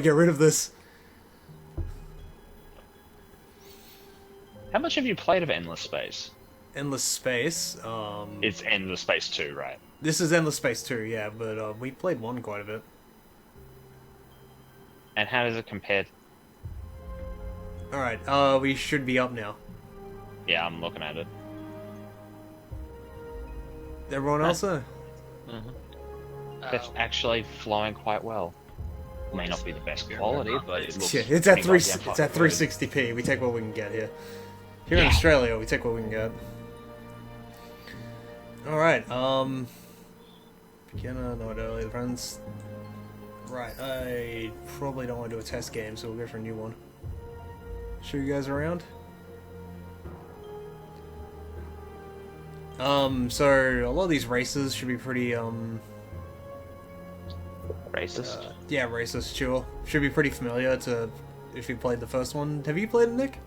get rid of this. How much have you played of Endless Space? Endless Space. It's Endless Space 2, right? This is Endless Space 2, yeah, but we played 1 quite a bit. And how does it compare? Alright, we should be up now. Yeah, I'm looking at it. Everyone else there? That's actually flowing quite well. May not be the best quality, but it looks. Yeah, it's at pretty 3. goddamn It's at fucking good. 360p. We take what we can get here. Here in Yeah. Australia, we take what we can get. Alright, beginner, not early, friends. Right, I probably don't want to do a test game, so we'll go for a new one. Show you guys around. So a lot of these races should be pretty, Racist. yeah, racist, sure. Should be pretty familiar to if you played the first one. Have you played it, Nick?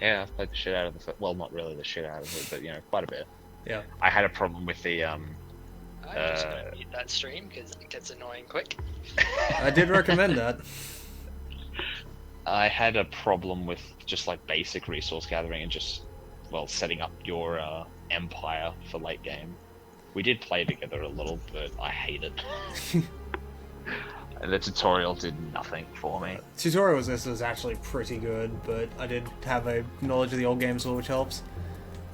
Yeah, I've played the shit out of the. Well, not really the shit out of it, but you know, quite a bit. Yeah. I had a problem with the I'm just gonna mute that stream because it gets annoying quick. I did recommend that. I had a problem with just like basic resource gathering and just, well, setting up your empire for late game. We did play together a little, but I hate it. The tutorial did nothing for me. Tutorial this is actually pretty good, but I did have a knowledge of the old games, which helps.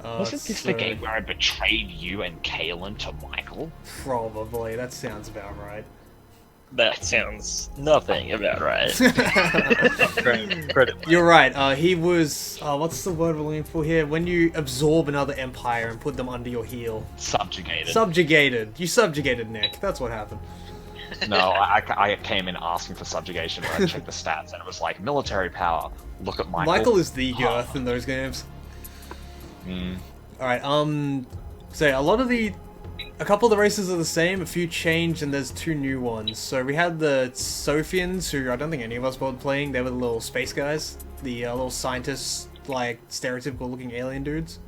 Wasn't this the game where I betrayed you and Kalen to Michael? Probably. That sounds about right. That sounds nothing about right. You're right. He was. What's the word we're looking for here? When you absorb another empire and put them under your heel. Subjugated. Subjugated. You subjugated Nick. That's what happened. No, I came in asking for subjugation, but I checked the stats and it was like military power. Look at Michael. Michael is the girth in those games. Alright, so a couple of the races are the same, a few changed, and there's 2 new ones. So we had the Sophians, who I don't think any of us bothered playing. They were the little space guys. The little scientists, like, stereotypical looking alien dudes.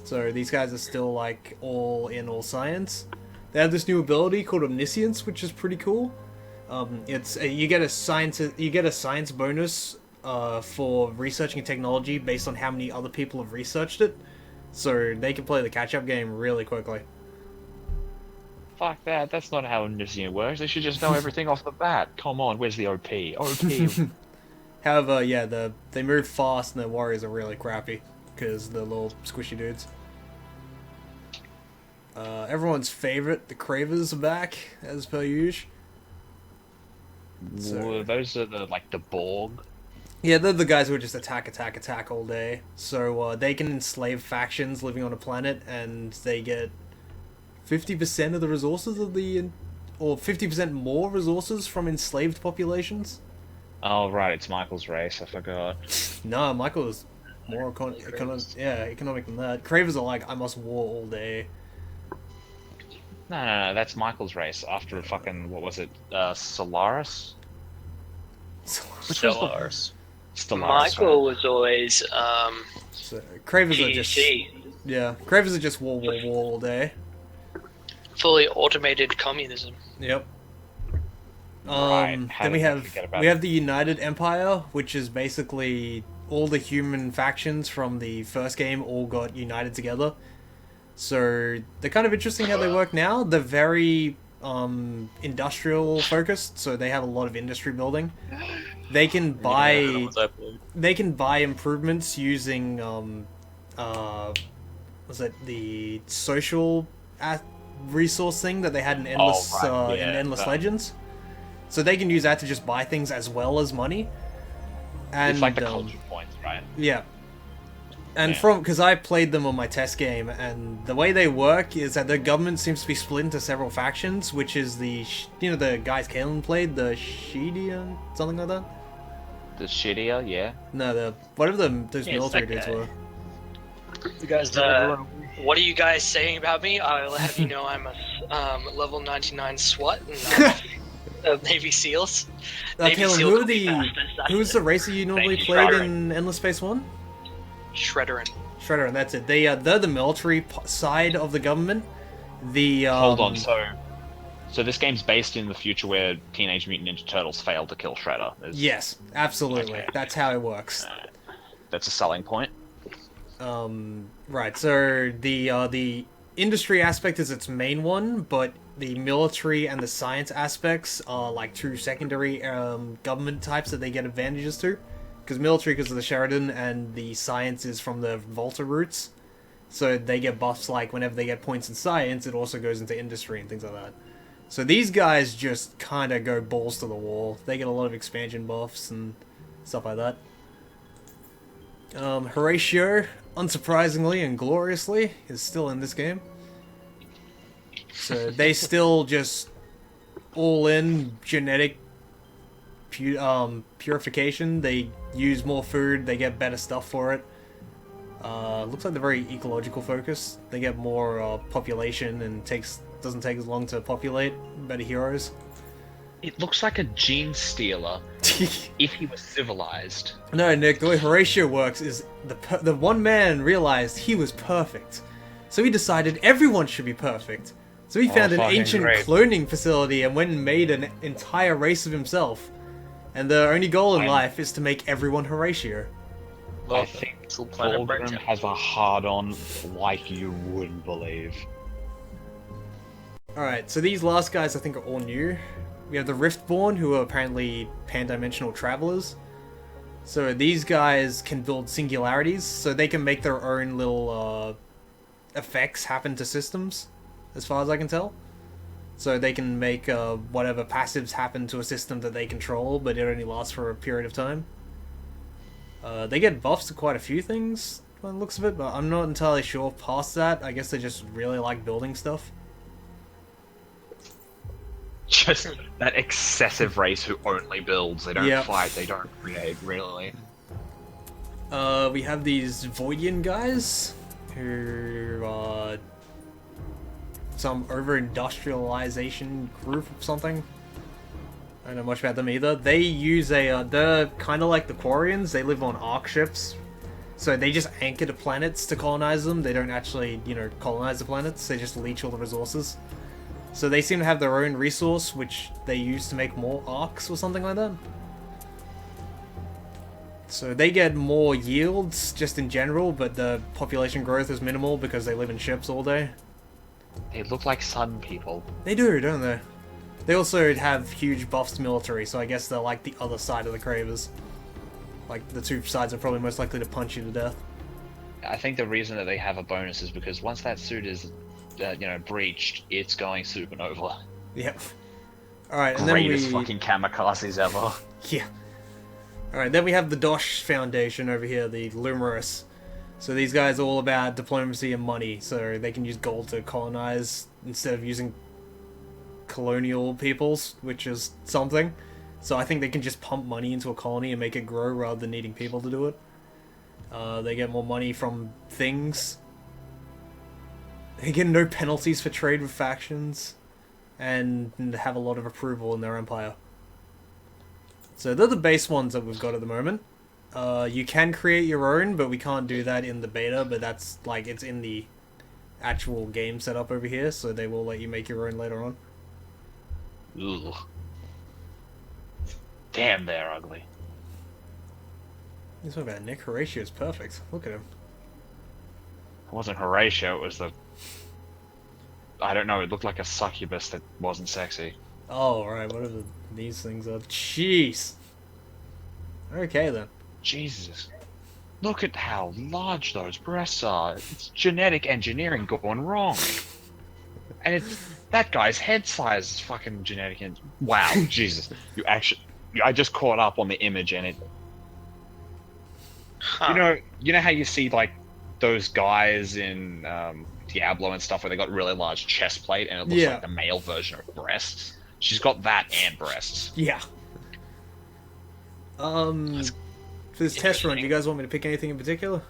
So these guys are still, like, all in all science. They have this new ability called Omniscience, which is pretty cool. It's you get a science bonus for researching technology based on how many other people have researched it, so they can play the catch-up game really quickly. Fuck that, that's not how Omniscient works. They should just know everything off the bat. Come on, where's the OP? OP. However, yeah, they move fast and their warriors are really crappy, because they're little squishy dudes. Everyone's favorite, the Cravers are back, as per usual. Well, those are the Borg. Yeah, they're the guys who just attack all day. So they can enslave factions living on a planet, and they get 50% of the resources of or 50% more resources from enslaved populations. Oh right, it's Michael's race. I forgot. No, Michael is more economic than that. Cravers are like, I must war all day. No, that's Michael's race. After fucking what was it? Solaris. Stellars. Stellaris. Michael was always So Cravers are just PDC, Cravers are just war all day. fully automated communism. Yep. Right, how Then we did I have forget about the United Empire, which is basically all the human factions from the first game all got united together. So they're kind of interesting how they work now. They're very industrial focused, so they have a lot of industry building. They can buy improvements using was it the social resource thing that they had in Endless Legends. So they can use that to just buy things as well as money. And it's like the culture points, right? yeah. And because I played them on my test game, and the way they work is that the government seems to be split into several factions, which is the guys Kalen played, the Shidian, something like that? The shittier, yeah. No, whatever those military dudes were. The guys that What are you guys saying about me? I'll have you know I'm a level 99 SWAT and Navy SEALs. Navy Kalen, SEAL who's the racer you normally you, played Shredder. in Endless Space 1? Shredderin. Shredder, and that's it. They're the military side of the government. Hold on, So this game's based in the future where Teenage Mutant Ninja Turtles failed to kill Shredder. Yes, absolutely. Okay. That's how it works. That's a selling point. Right. So the industry aspect is its main one, but the military and the science aspects are like two secondary government types that they get advantages to. Because military, because of the Sheridan, and the science is from the Volta roots. So they get buffs like whenever they get points in science, it also goes into industry and things like that. So these guys just kind of go balls to the wall. They get a lot of expansion buffs and stuff like that. Horatio, unsurprisingly and gloriously, is still in this game. So they still just all in genetic purification. They use more food, they get better stuff for it. Looks like they're very ecological focused. They get more population and doesn't take as long to populate. Better heroes. It looks like a gene stealer if he was civilized. No, Nick, the way Horatio works is the one man realized he was perfect. So he decided everyone should be perfect. So he found an fucking ancient great. cloning facility and went and made an entire race of himself. And the only goal in life is to make everyone Horatio. I think Fulgrim has a hard-on like you wouldn't believe. Alright, so these last guys I think are all new. We have the Riftborn, who are apparently pan-dimensional travelers. So these guys can build singularities, so they can make their own little effects happen to systems, as far as I can tell. So they can make whatever passives happen to a system that they control, but it only lasts for a period of time. They get buffs to quite a few things, by the looks of it, but I'm not entirely sure past that. I guess they just really like building stuff. Just that excessive race who only builds. They don't Yep. fight, they don't create, really. We have these Voidian guys, who are some over-industrialization group or something. I don't know much about them either. They use they're kind of like the Quarians. They live on arc ships. So they just anchor to planets to colonize them. They don't actually, colonize the planets. They just leech all the resources. So they seem to have their own resource, which they use to make more arcs or something like that. So they get more yields just in general, but the population growth is minimal because they live in ships all day. They look like sun people. They do, don't they? They also have huge buffs to military, so I guess they're like the other side of the Cravers. Like, the two sides are probably most likely to punch you to death. I think the reason that they have a bonus is because once that suit is, breached, it's going supernova. Yep. Alright, and then Greatest we... fucking kamikazes ever. Yeah. Alright, then we have the Dosh Foundation over here, the Lumerus. So these guys are all about diplomacy and money, so they can use gold to colonize instead of using colonial peoples, which is something. So I think they can just pump money into a colony and make it grow rather than needing people to do it. They get more money from things. They get no penalties for trade with factions, and have a lot of approval in their empire. So they're the base ones that we've got at the moment. You can create your own, but we can't do that in the beta, but that's, like, it's in the actual game setup over here, so they will let you make your own later on. Ugh. Damn, they're ugly. You talk about Nick Horatio is perfect. Look at him. It wasn't Horatio, it was the... I don't know, it looked like a succubus that wasn't sexy. Oh, right, whatever these things are. Jeez. Okay, then. Jesus. Look at how large those breasts are. It's genetic engineering going wrong. And it's... That guy's head size is fucking genetic and... Wow, Jesus. I just caught up on the image and it... Huh. You know how you see, like, those guys in Diablo and stuff where they got really large chest plate and it looks like the male version of breasts? She's got that and breasts. Yeah. For this test run, do you guys want me to pick anything in particular?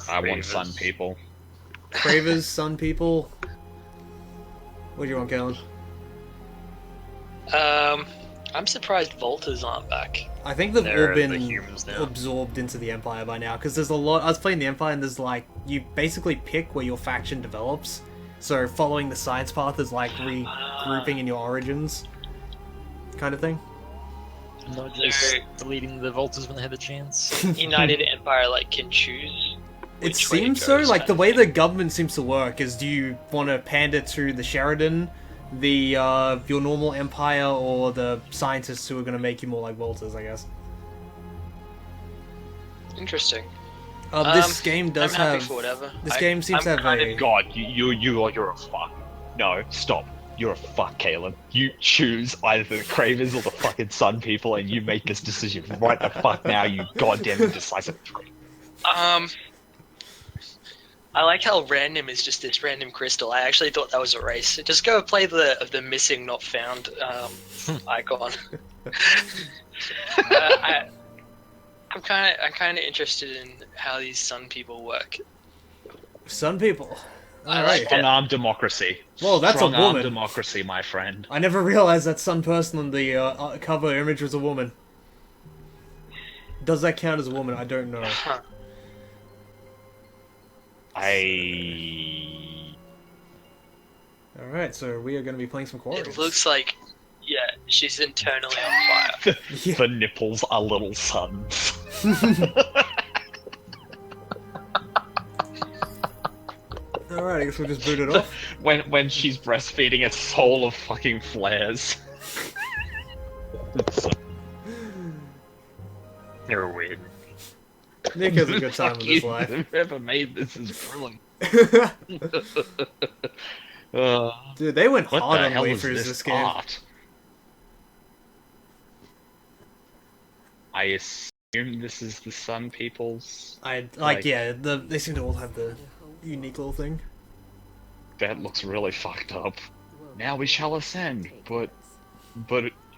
I want sun people. Cravers, Sun People. What do you want, Kellen? I'm surprised Voltas aren't back. I think they've They're all the been humans now. absorbed into the Empire by now, because there's a lot... I was playing the Empire, and there's like... You basically pick where your faction develops, So following the science path is like regrouping in your origins, kind of thing. Not just deleting the Voltas when they had the chance. United Empire like can choose. It which way it seems so. goes, Like kind the of way thing. the government seems to work is, do you want to pander to the Sheridan, the your normal empire, or the scientists who are going to make you more like Voltas, I guess. Interesting. This game does I'm happy have. for whatever. This game seems to I'm have kind a. of- God, you're a fuck. No, stop. You're a fuck, Caleb. You choose either the Cravens or the fucking Sun People, and you make this decision right the fuck now, you goddamn indecisive prick. I like how random is just this random crystal. I actually thought that was a race. Just go play the missing not found icon. I'm kind of interested in how these sun people work. Sun people. I Alright. like that. Unarmed democracy. Well, that's a Strong-armed woman. democracy, my friend. I never realized that Sun person on the cover image was a woman. Does that count as a woman? I don't know. Huh. Alright, so we are going to be playing some Quarians. It looks like, yeah, she's internally on fire. Yeah. The nipples are little suns. Alright, I guess we'll just boot it off. when she's breastfeeding, it's full of fucking flares. Heroin. Nick has a good time Fuck with his you, life. Whoever made this is brilliant. Dude, they went What hard the on hell is waifus this game. art? I assume this is the Sun People's. Yeah, they seem to all have the unique little thing. That looks really fucked up. Now we shall ascend, but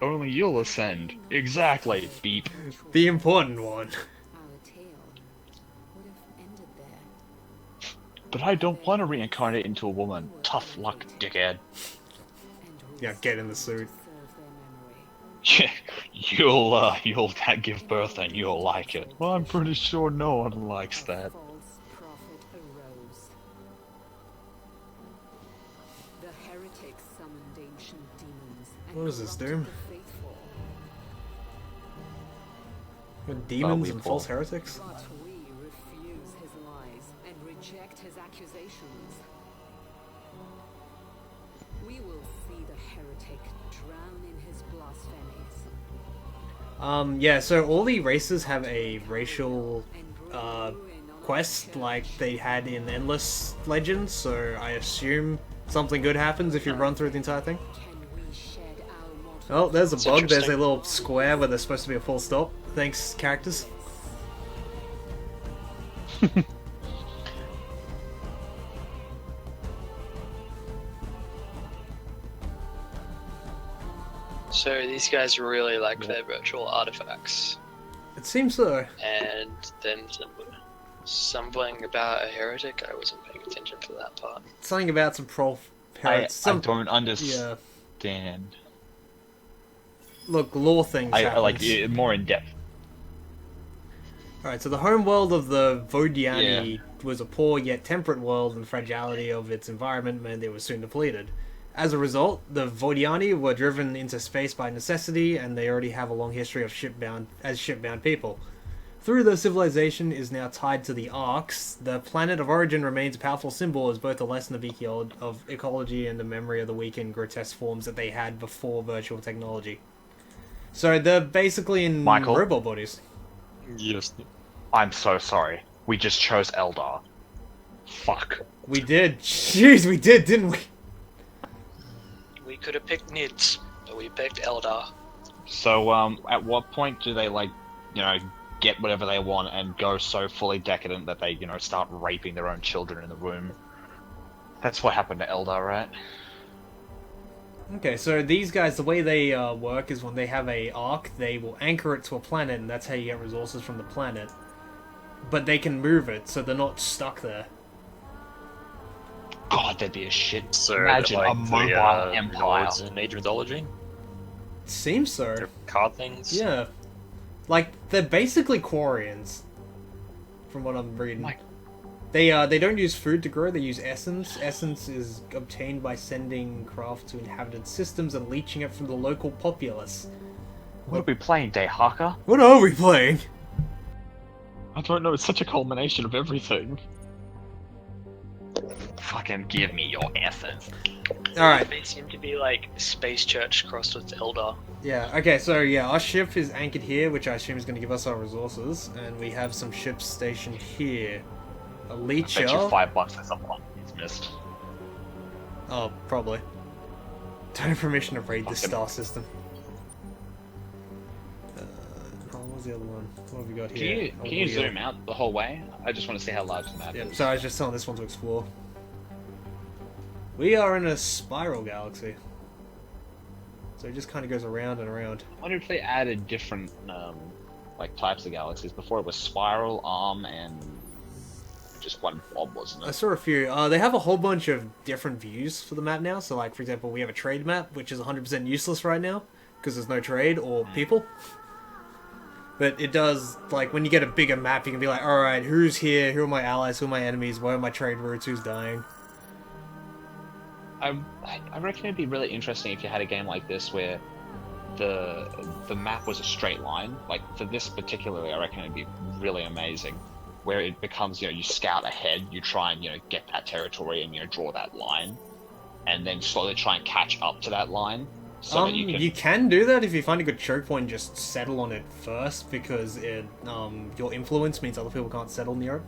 only you'll ascend. Exactly. Beep. The important one. But I don't want to reincarnate into a woman. Tough luck, dickhead. Yeah, get in the suit. Yeah, you'll give birth and you'll like it. Well, I'm pretty sure no one likes that. What does this do? Demons and weeple. false heretics? But we refuse his lies and reject his accusations. We will see the heretic drown in his blasphemies. Yeah, so all the races have a racial quest like they had in Endless Legends, so I assume something good happens if you run through the entire thing. Can we shed our mortal Oh, there's a That's bug. There's a interesting. little square where there's supposed to be a full stop. Thanks, characters. So these guys really like their virtual artifacts, It seems so. and then something about a heretic. I wasn't paying attention to that part. Something about some I some don't understand. yeah. Look, lore things. I like happens. it more in depth. Alright, so the home world of the Vodiani was a poor yet temperate world, and the fragility of its environment meant it was soon depleted. As a result, the Vodiani were driven into space by necessity, and they already have a long history of shipbound people. Through their civilization is now tied to the Arks, the planet of origin remains a powerful symbol as both a lesson of ecology and a memory of the weak and grotesque forms that they had before virtual technology. So they're basically in Michael? robot bodies. Yes. I'm so sorry. We just chose Eldar. Fuck. We did. Jeez, we did, didn't we? We could have picked Nids, but we picked Eldar. So, at what point do they, like, get whatever they want and go so fully decadent that they, start raping their own children in the womb? That's what happened to Eldar, right? Okay, so these guys, the way they work is when they have a arc, they will anchor it to a planet, and that's how you get resources from the planet. But they can move it, so they're not stuck there. God, that'd be a shit. So Imagine like a mobile empire. Lords in Age of Mythology? Seems so. They're card things? Yeah. Like, they're basically Quarians. From what I'm reading. Like- They don't use food to grow, they use essence. Essence is obtained by sending craft to inhabited systems and leeching it from the local populace. What are we playing, Dayhaka? What are we playing? I don't know, it's such a culmination of everything. Fucking give me your essence. Alright. They seem to be like Space Church crossed with Eldar. Yeah, okay, so yeah, our ship is anchored here, which I assume is going to give us our resources, and we have some ships stationed here. A Bet you leecher. $5 for someone he's missed. Oh, probably. Don't have permission to raid this Fucking- star system. What was the other one? What have we got Can here? you, A can you wheel. zoom out the whole way? I just want to see how large the map Yep, is. so I was just telling this one to explore. We are in a spiral galaxy. So it just kind of goes around and around. I wonder if they added different like types of galaxies. Before it was spiral, arm, and just one blob, wasn't I it? saw a few. They have a whole bunch of different views for the map now. So, like, for example, we have a trade map, which is 100% useless right now, because there's no trade or people. But it does, like, when you get a bigger map, you can be like, alright, who's here, who are my allies, who are my enemies, where are my trade routes, who's dying. I reckon it'd be really interesting if you had a game like this where the map was a straight line. Like for this particularly, I reckon it'd be really amazing, where it becomes, you scout ahead, you try and get that territory and draw that line, and then slowly try and catch up to that line, so that You can do that if you find a good choke point, just settle on it first, because it your influence means other people can't settle near it.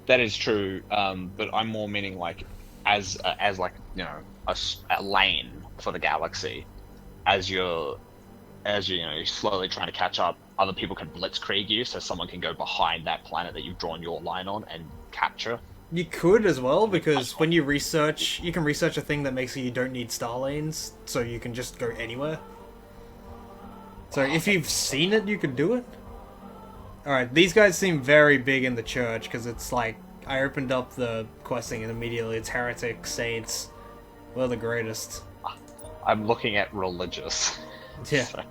That is true, but I'm more meaning like as like a lane for the galaxy, as you're slowly trying to catch up. Other people can blitzkrieg you, so someone can go behind that planet that you've drawn your line on and capture. You could as well, because when you research, you can research a thing that makes it you don't need star lanes, so you can just go anywhere. So if you've seen it, you could do it. Alright, these guys seem very big in the church, because it's like, I opened up the questing and immediately it's heretic, saints, we're the greatest. I'm looking at religious. Yeah. So,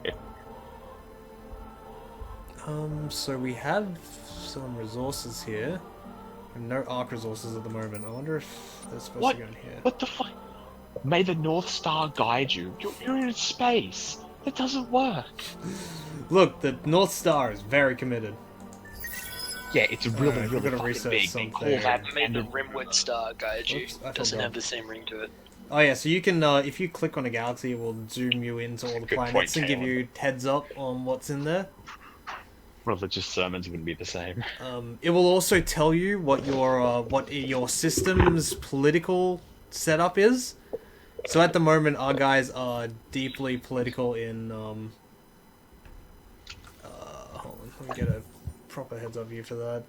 So we have some resources here. And no arc resources at the moment. I wonder if they're supposed What? to go in here. what the fuck? May the North Star guide you. You're in space. That doesn't work. Look, the North Star is very committed. Yeah, it's really, Alright, we're really gonna fucking research big. They something. call that Made the standard. Rimwood Star guide you. Oops, I Doesn't forgot. have the same ring to it. Oh yeah, so you can, if you click on a galaxy, it will zoom you into all the Good point, planets and give Kalen. you heads up on what's in there. Religious sermons wouldn't be the same. It will also tell you what your system's political setup is. So at the moment, our guys are deeply political in, hold on, let me get a proper heads up view for that.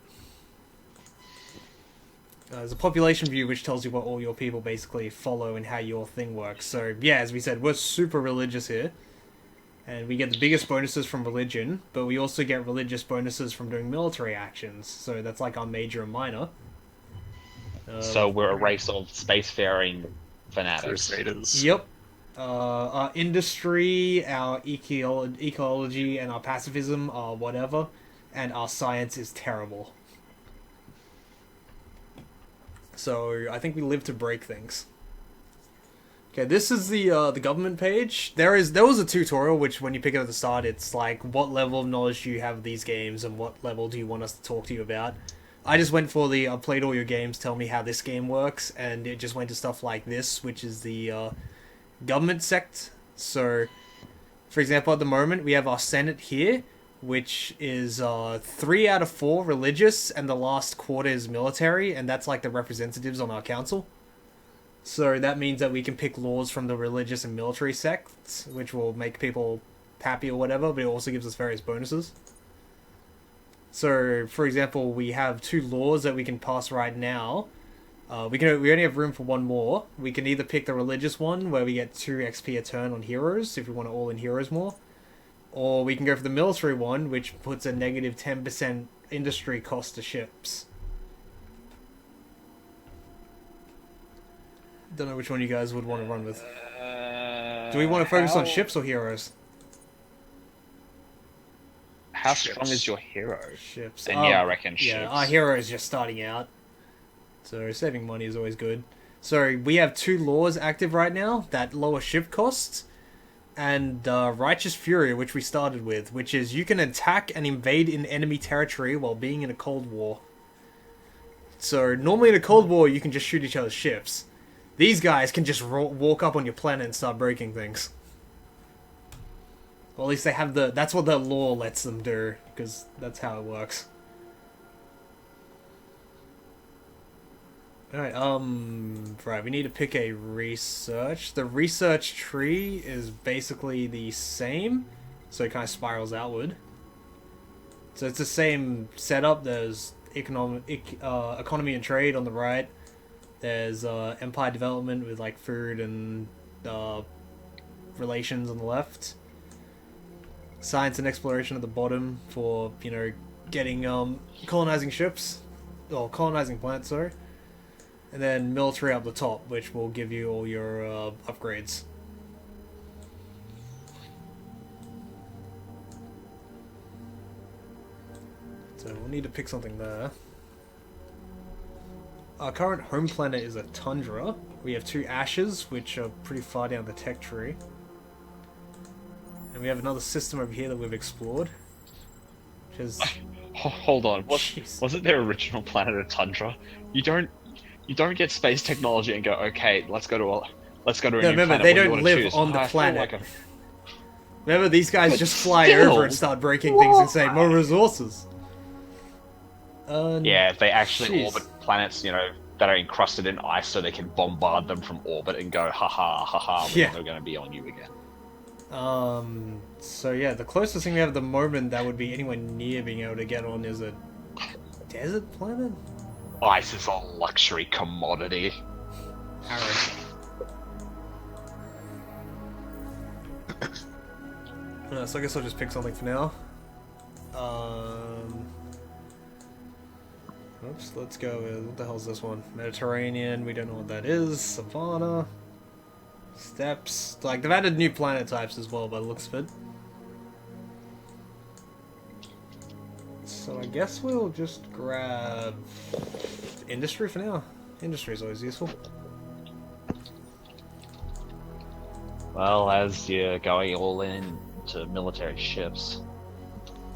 There's a population view which tells you what all your people basically follow and how your thing works. So yeah, as we said, we're super religious here. And we get the biggest bonuses from religion, but we also get religious bonuses from doing military actions. So that's like our major and minor. So we're a race of spacefaring fanatics. Crusaders. Yep. Our industry, our ecology, and our pacifism are whatever. And our science is terrible. So I think we live to break things. Okay, this is the government page. There was a tutorial which, when you pick it at the start, it's like, what level of knowledge do you have of these games, and what level do you want us to talk to you about? I just went for the I've played all your games, tell me how this game works, and it just went to stuff like this, which is the government sect. So, for example, at the moment we have our Senate here, which is 3 out of 4 religious, and the last quarter is military, and that's like the representatives on our council. So that means that we can pick laws from the religious and military sects, which will make people happy or whatever, but it also gives us various bonuses. So, for example, we have 2 laws that we can pass right now. We only have room for 1 more. We can either pick the religious one, where we get 2 XP a turn on heroes, if we want to all-in heroes more. Or we can go for the military one, which puts a negative 10% industry cost to ships. Don't know which one you guys would want to run with. Do we want to focus on ships or heroes? how Ships. strong is your hero? Ships. Then yeah, I reckon Yeah, ships. our hero is just starting out, so saving money is always good. So we have 2 laws active right now that lower ship costs, and Righteous Fury, which we started with, which is you can attack and invade in enemy territory while being in a Cold War. So normally in a Cold War you can just shoot each other's ships. These guys can just walk up on your planet and start breaking things. Or at least they have that's what the law lets them do, because that's how it works. Alright, right, we need to pick a research. The research tree is basically the same, so it kind of spirals outward. So it's the same setup. There's economy and trade on the right. There's empire development with like food and relations on the left. Science and exploration at the bottom for, you know, getting colonizing ships, or colonizing planets, sorry. And then military up the top, which will give you all your upgrades. So we'll need to pick something there. Our current home planet is a tundra. We have 2 ashes, which are pretty far down the tech tree. And we have another system over here that we've explored. Which is... Hold on, Jeez. wasn't their original planet a tundra? You don't get space technology and go, okay, let's go to a new remember, planet. they What do you don't wanna live choose? on the I feel planet. like Remember, these guys But just fly still, over and start breaking things and say, more resources. yeah, they actually Jeez. orbit planets, you know, that are encrusted in ice, so they can bombard them from orbit and go, haha, Yeah. we're going to be on you again. So yeah, the closest thing we have at the moment that would be anywhere near being able to get on is a desert planet? Ice is a luxury commodity. Arrow. So I guess I'll just pick something for now. Oops, let's go with, what the hell's this one? Mediterranean, we don't know what that is. Savannah. Steppes. Like, they've added new planet types as well by the looks of it. So I guess we'll just grab industry for now. Industry is always useful. Well, as you're going all in to military ships,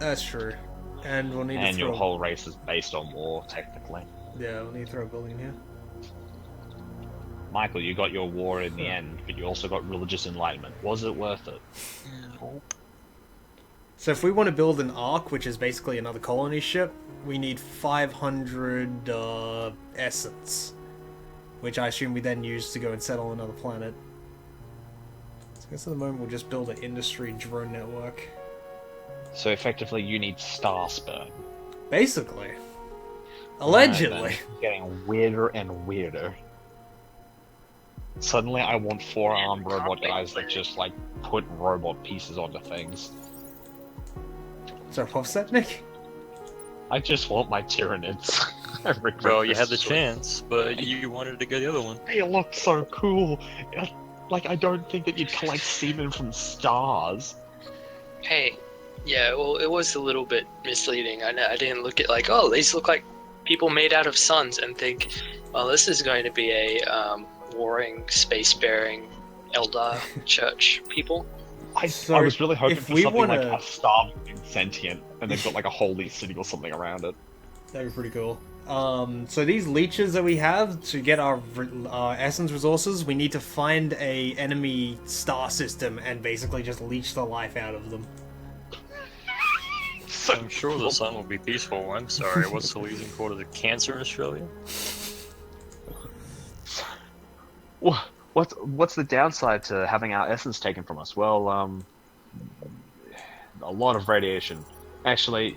That's true. And we'll need and to your throw... whole race is based on war, technically. Yeah, we'll need to throw a building in here. Michael, you got your war in the end, but you also got religious enlightenment. Was it worth it? So if we want to build an Ark, which is basically another colony ship, we need 500 essence, which I assume we then use to go and settle another planet. So I guess at the moment we'll just build an industry drone network. So effectively, you need star sperm. Basically. Allegedly. And then getting weirder and weirder. Suddenly, I want 4-armed robot guys that just like put robot pieces onto things. Sorry, what was that, Nick? I just want my Tyranids. Well, you had the chance, but you wanted to go the other one. They look so cool. Like, I don't think that you'd collect semen from stars. Hey, yeah, well, it was a little bit misleading. I didn't look at like, oh, these look like people made out of suns, and think, well, this is going to be a warring, space-bearing Eldar church people. I So, was really hoping if for we something wanna- like a star sentient, and they've got like a holy city or something around it. That'd be pretty cool. So these leeches that we have, to get our essence resources, we need to find a enemy star system and basically just leech the life out of them. So I'm sure the sun will be peaceful. I'm sorry, what's the leading cause of cancer in Australia? What's the downside to having our essence taken from us? Well, a lot of radiation. Actually,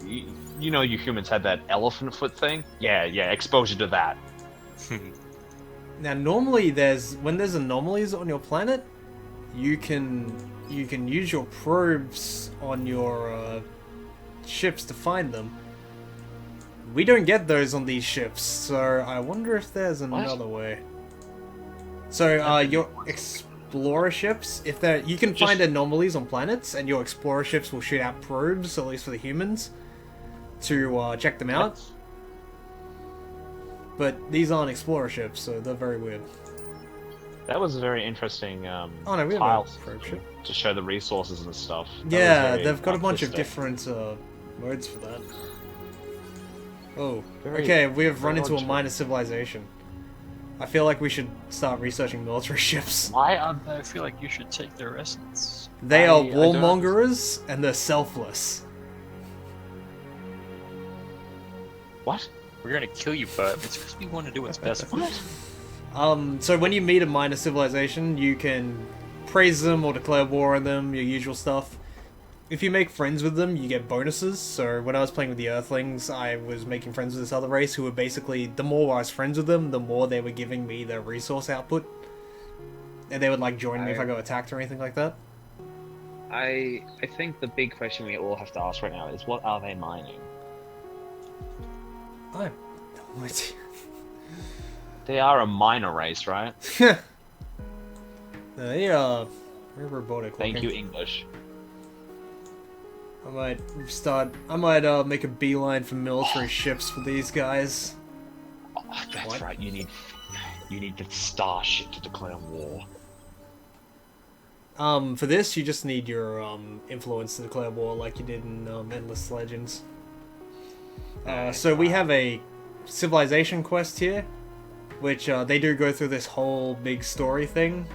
you know, you humans had that elephant foot thing. Yeah, exposure to that. Now, normally when there's anomalies on your planet, you can use your probes on your ships to find them. We don't get those on these ships, so I wonder if there's another way. So your explorer ships, if they're, you can find anomalies on planets, and your explorer ships will shoot out probes, at least for the humans, to check them out. But these aren't explorer ships, so they're very weird. That was a very interesting Oh no, we have tile a probe ship. to show the resources and stuff. That was Yeah, very they've got a bunch of artistic. different modes for that. Oh, Very- okay, we have run very into a odd minor civilization. I feel like we should start researching military ships. Why are I feel like you should take their essence. They are I don't warmongers, and they're selfless. what? We're gonna kill you, but it's because we want to do what's best for us. So when you meet a minor civilization, you can praise them or declare war on them, your usual stuff. If you make friends with them, you get bonuses. So when I was playing with the Earthlings, I was making friends with this other race who were basically, the more I was friends with them, the more they were giving me their resource output. And they would like join me if I got attacked or anything like that. I think the big question we all have to ask right now is, what are they mining? I have no idea. They are a miner race, right? They very robotic. Thank you, looking. English. I might make a beeline for military ships for these guys. Oh, that's What? right. You need the starship to declare war. For this, you just need your influence to declare war, like you did in Endless Legends. So we have a civilization quest here, which they do go through this whole big story thing,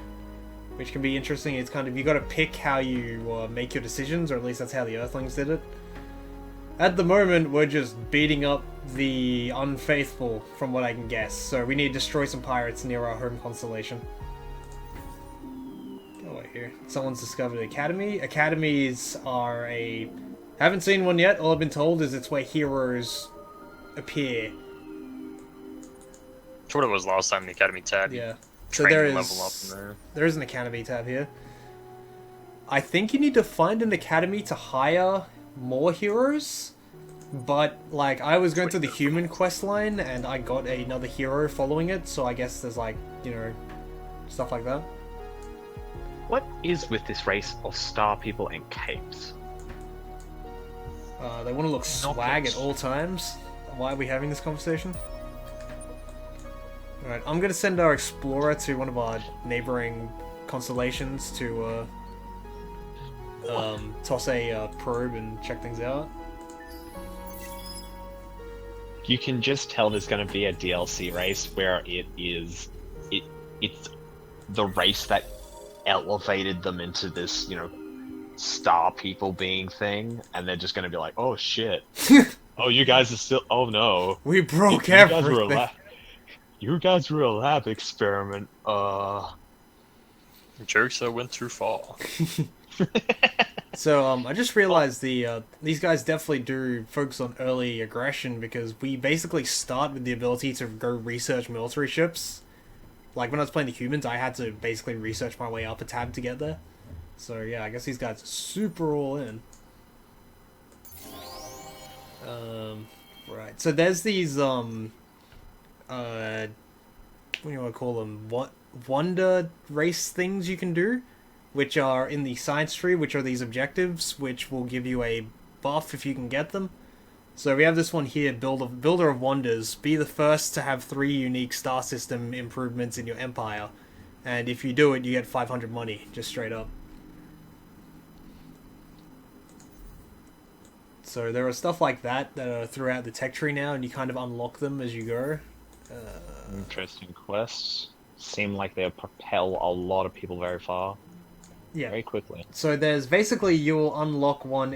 which can be interesting. It's kind of, you got to pick how you make your decisions, or at least that's how the Earthlings did it. At the moment, we're just beating up the unfaithful, from what I can guess. So we need to destroy some pirates near our home constellation. Oh, wait, here. Someone's discovered an academy. Academies are a... Haven't seen one yet. All I've been told is it's where heroes appear. That's what it was last time in the Academy tab. Yeah. So Train there and is... level up in there. There is an academy tab here. I think you need to find an academy to hire more heroes. But, like, I was going through the human quest line, and I got another hero following it, so I guess there's, like, you know, stuff like that. What is with this race of star people and capes? They want to look swag at all times. Why are we having this conversation? Alright, I'm gonna send our explorer to one of our neighboring constellations to toss a probe and check things out. You can just tell there's going to be a DLC race where it's the race that elevated them into this, you know, star people being thing, and they're just going to be like, oh shit, oh you guys are still, oh no, We broke you guys were a everything. you guys were a lab experiment. Jokes that went too far. So, I just realized these guys definitely do focus on early aggression, because we basically start with the ability to go research military ships. Like, when I was playing the humans, I had to basically research my way up a tab to get there. So, yeah, I guess these guys are super all in. Right. So there's these, what do you want to call them? Wonder race things you can do, which are in the science tree, which are these objectives, which will give you a buff if you can get them. So we have this one here, Builder of Wonders. Be the first to have 3 unique star system improvements in your empire. And if you do it, you get 500 money, just straight up. So there are stuff like that are throughout the tech tree now, and you kind of unlock them as you go. Interesting quests. Seem like they'll propel a lot of people very far, Yeah. very quickly. So there's basically, you'll unlock one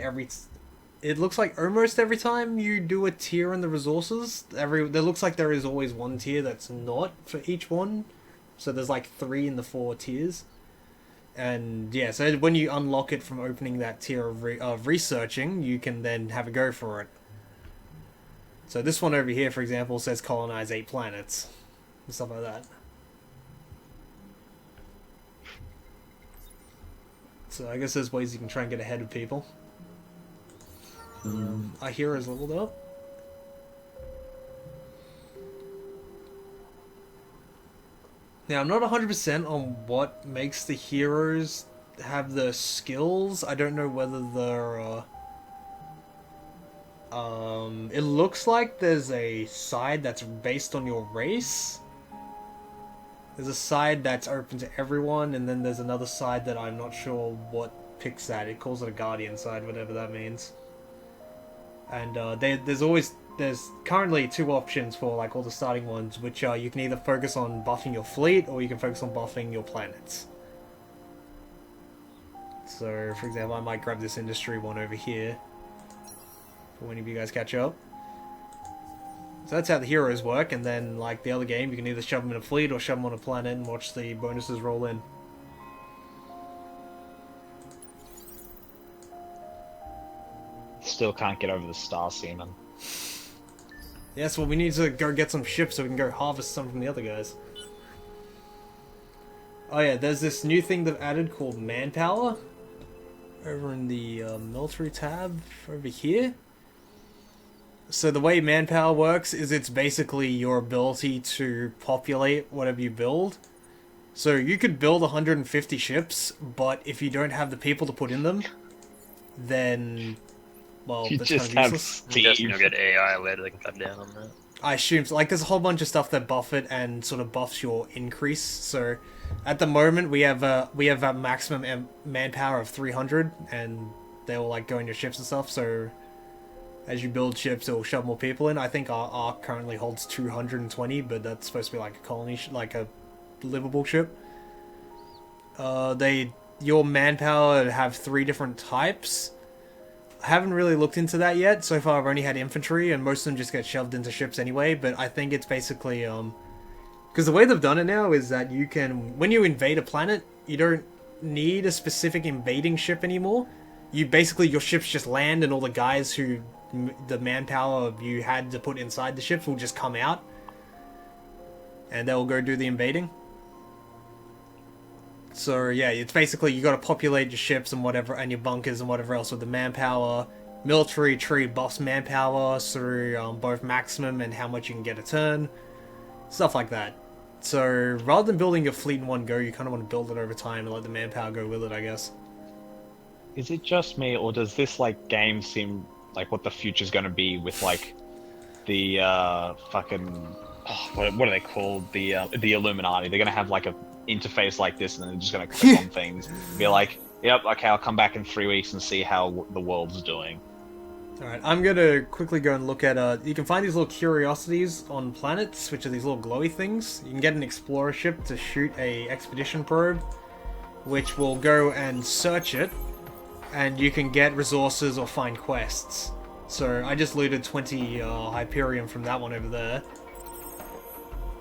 it looks like almost every time you do a tier in the resources. There looks like there is always one tier that's not for each one. So there's like 3 in the 4 tiers. And yeah, so when you unlock it from opening that tier of researching, you can then have a go for it. So this one over here, for example, says colonize 8 planets. And stuff like that. So I guess there's ways you can try and get ahead of people. Our hero's leveled up. Now, I'm not 100% on what makes the heroes have the skills. I don't know whether they're, it looks like there's a side that's based on your race. There's a side that's open to everyone, and then there's another side that I'm not sure what picks that. It calls it a guardian side, whatever that means. And there's currently two options for like all the starting ones, which are you can either focus on buffing your fleet or you can focus on buffing your planets. So, for example, I might grab this industry one over here for when you guys catch up. So that's how the heroes work, and then like the other game, you can either shove them in a fleet or shove them on a planet and watch the bonuses roll in. Still can't get over the Star Seaman. Yes, well, we need to go get some ships so we can go harvest some from the other guys. Oh yeah, there's this new thing they've added called manpower. Over in the military tab over here. So the way manpower works is it's basically your ability to populate whatever you build. So you could build 150 ships, but if you don't have the people to put in them, then, well, You that's just kind of have useless. I'm guessing Steve. you'll get AI later that can cut down on that. I assume so. Like, there's a whole bunch of stuff that buff it and sort of buffs your increase. So, at the moment, we have a maximum manpower of 300, and they will like go in your ships and stuff. So, as you build ships, it will shove more people in. I think our arc currently holds 220, but that's supposed to be like a colony, like a livable ship. Your manpower have 3 different types. I haven't really looked into that yet. So far, I've only had infantry, and most of them just get shoved into ships anyway. But I think it's basically because the way they've done it now is that you can, when you invade a planet, you don't need a specific invading ship anymore. You basically, your ships just land, and all the guys who the manpower you had to put inside the ships will just come out, and they'll go do the invading. So yeah, it's basically you got to populate your ships and whatever, and your bunkers and whatever else with the manpower. Military tree buffs manpower through both maximum and how much you can get a turn, stuff like that. So rather than building your fleet in one go, you kind of want to build it over time and let the manpower go with it, I guess. Is it just me, or does this like game seem like what the future's going to be with like the fucking what are they called, the Illuminati? They're going to have like a interface like this, and then they're just going to click on things, be like, "Yep, okay, I'll come back in 3 weeks and see how the world's doing." Alright, I'm gonna quickly go and look at, you can find these little curiosities on planets, which are these little glowy things. You can get an explorer ship to shoot a expedition probe, which will go and search it, and you can get resources or find quests. So I just looted 20 Hyperion from that one over there.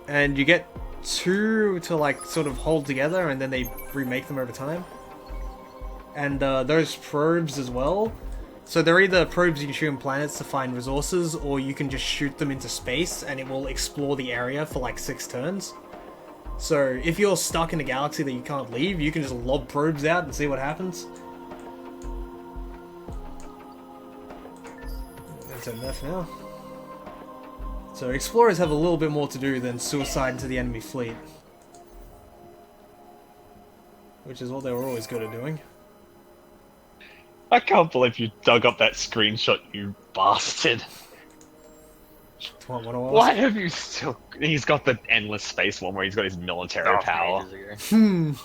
And you get 2 to like sort of hold together, and then they remake them over time. And those probes as well. So they're either probes you can shoot in planets to find resources, or you can just shoot them into space and it will explore the area for like 6 turns. So if you're stuck in a galaxy that you can't leave, you can just lob probes out and see what happens. That's enough now. So explorers have a little bit more to do than suicide into the enemy fleet, which is what they were always good at doing. I can't believe you dug up that screenshot, you bastard. Why have you still... He's got the endless space one where he's got his military power. To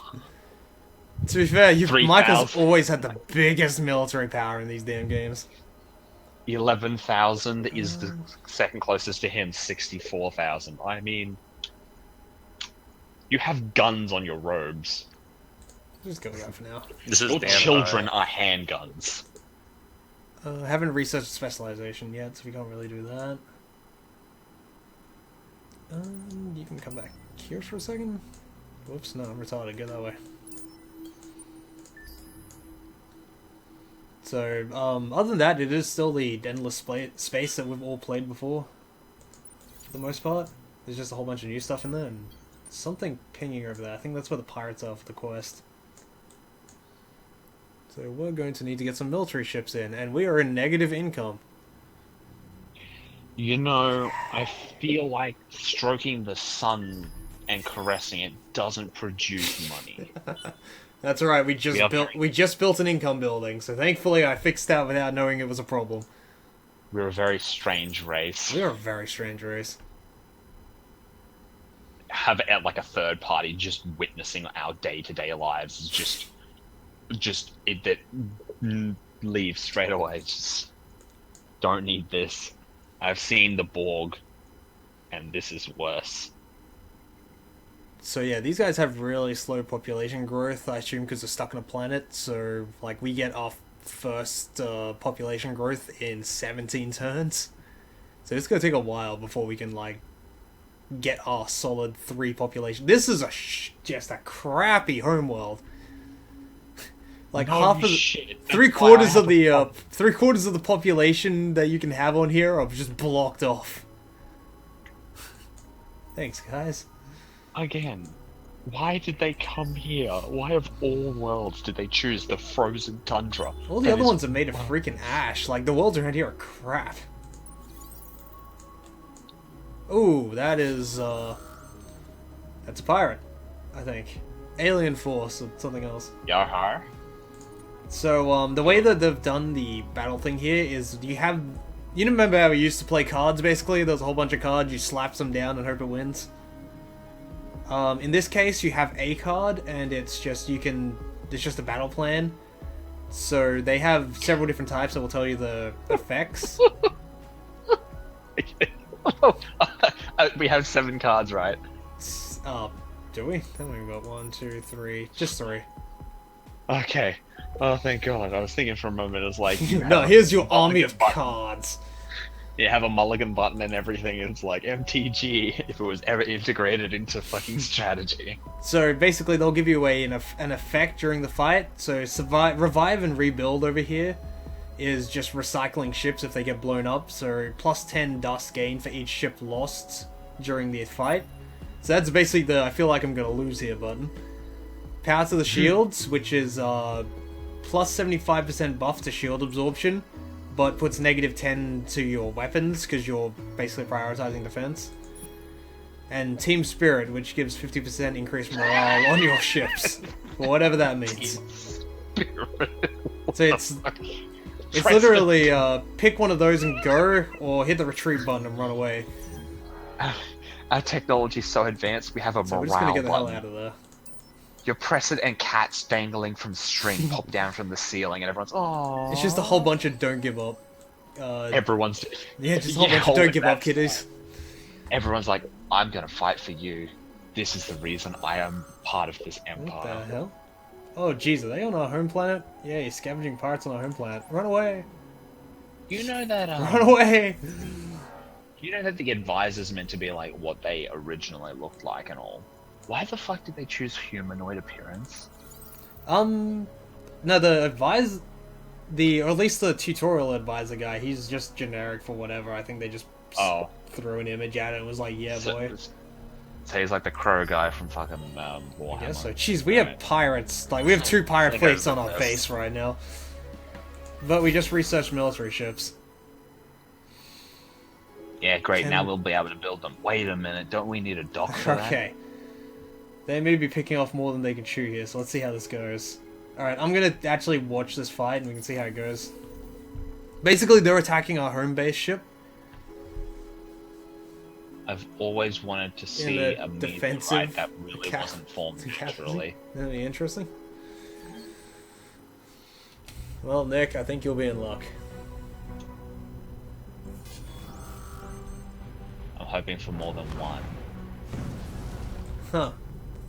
be fair, Michael's 3,000. always had the biggest military power in these damn games. 11,000 is the second closest to him, 64,000. I mean... You have guns on your robes. Just go with that for now. This is Your damn children high. are handguns. I haven't researched specialization yet, so we can't really do that. You can come back here for a second. Whoops, no, I'm retarded. Go that way. So, other than that, it is still the endless space that we've all played before. For the most part. There's just a whole bunch of new stuff in there, and something pinging over there. I think that's where the pirates are for the quest. So we're going to need to get some military ships in, and we are in negative income. You know, I feel like stroking the sun and caressing it doesn't produce money. That's right. We are just built an income building, so thankfully I fixed that without knowing it was a problem. We're a very strange race. We're a very strange race. Have like a third party just witnessing our day-to-day lives is just it that leave straight away. Just don't need this. I've seen the Borg, and this is worse. So yeah, these guys have really slow population growth, I assume because they're stuck on a planet, so like we get our first population growth in 17 turns. So it's gonna take a while before we can like get our solid 3 population. This is just a crappy homeworld. Like No half of the, shit. That's three why I quarters have of a the problem. 3/4 of the population that you can have on here are just blocked off. Thanks, guys. Again, why did they come here? Why of all worlds did they choose the frozen tundra? All the other ones are made of freaking ash. Like, the worlds around here are crap. Ooh, that is, that's a pirate, I think. Alien Force or something else. Yahar? So, the way that they've done the battle thing here is you have... You remember how we used to play cards, basically? There's a whole bunch of cards, you slap them down and hope it wins. In this case, you have a card, and it's just, it's just a battle plan. So, they have several different types that will tell you the effects. We have 7 cards, right? Do we? Tell me about 1, 2, 3, just 3. Okay. Oh, thank God. I was thinking for a moment, it was like... you No, have here's a your army of mulligan button. cards. You have a mulligan button and everything. It's like MTG if it was ever integrated into fucking strategy. So basically, they'll give you an effect during the fight. So revive and rebuild over here is just recycling ships if they get blown up. So plus 10 dust gain for each ship lost during the fight. So that's basically the I feel like I'm gonna lose here button. Power to the shields, which is plus 75% buff to shield absorption, but puts negative 10 to your weapons because you're basically prioritizing defense. And Team Spirit, which gives 50% increased morale on your ships, or whatever that means. So it's literally pick one of those and go, or hit the retreat button and run away. Our technology's so advanced, we have a So we're morale just gonna get the hell button. out of there. You press it and cats dangling from string pop down from the ceiling and everyone's, oh. It's just a whole bunch of don't give up. Everyone's... Yeah, just a whole Yeah, bunch of don't give up that's kiddies. Everyone's like, I'm gonna fight for you. This is the reason I am part of this What empire. the hell? Oh jeez, are they on our home planet? Yeah, you're scavenging pirates on our home planet. Run away! You know that, Run away! you know that the advisor's meant to be like what they originally looked like and all. Why the fuck did they choose humanoid appearance? No, or at least the tutorial advisor guy, he's just generic for whatever. I think they just Oh. threw an image at it and was like, yeah, boy. So he's like the crow guy from fucking Warhammer. I guess so. Jeez, we have pirates. Like, we have 2 pirate There fleets goes on the our best. base right now. But we just researched military ships. Yeah, great. Can- Now we'll be able to build them. Wait a minute, don't we need a dock for that? Okay. They may be picking off more than they can chew here, so let's see how this goes. Alright, I'm gonna actually watch this fight and we can see how it goes. Basically, they're attacking our home base ship. I've always wanted to see the a meme defensive fight that really wasn't formed naturally. That'd be interesting. Well, Nick, I think you'll be in luck. I'm hoping for more than one. Huh.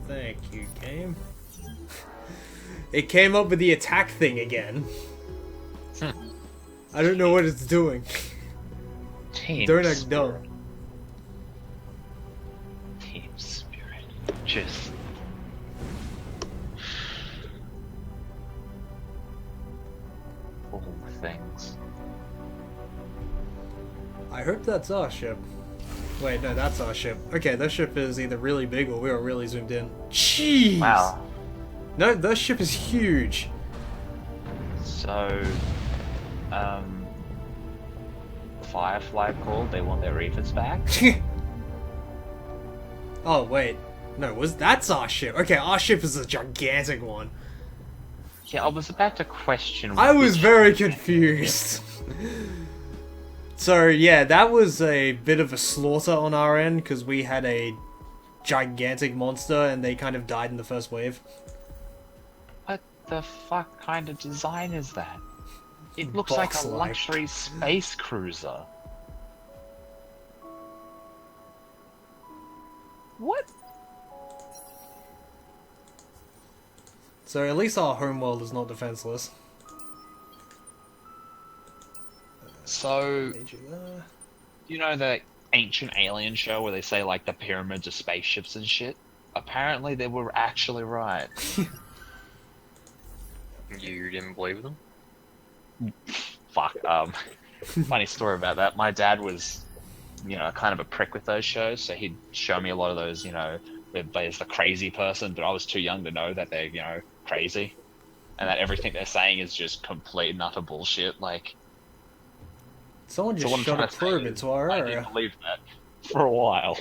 Thank you, game. It came up with the attack thing again. I don't know what it's doing. Team Don't act Spirit. dumb. Team Spirit. Just... all things. I hope that's our ship. Wait, no, that's our ship. Okay, this ship is either really big or we are really zoomed in. Jeez! Wow. No, this ship is huge. So, Firefly called, they want their Reavers back? Oh, wait. No, that's our ship. Okay, our ship is a gigantic one. Yeah, I was about to question. I was which- very confused. So yeah, that was a bit of a slaughter on our end because we had a gigantic monster and they kind of died in the first wave. What the fuck kind of design is that? It looks like a Box-like. luxury space cruiser. What? So at least our homeworld is not defenseless. So, Made you there. you know the ancient alien show where they say like the pyramids are spaceships and shit? Apparently they were actually right. You didn't believe them? Fuck. Funny story about that. My dad was, kind of a prick with those shows, so he'd show me a lot of those, where there's the crazy person, but I was too young to know that they're, crazy. And that everything they're saying is just complete and utter bullshit. Like, Someone so just what I'm shot a trying to say probe is, into our I area. didn't believe that for a while.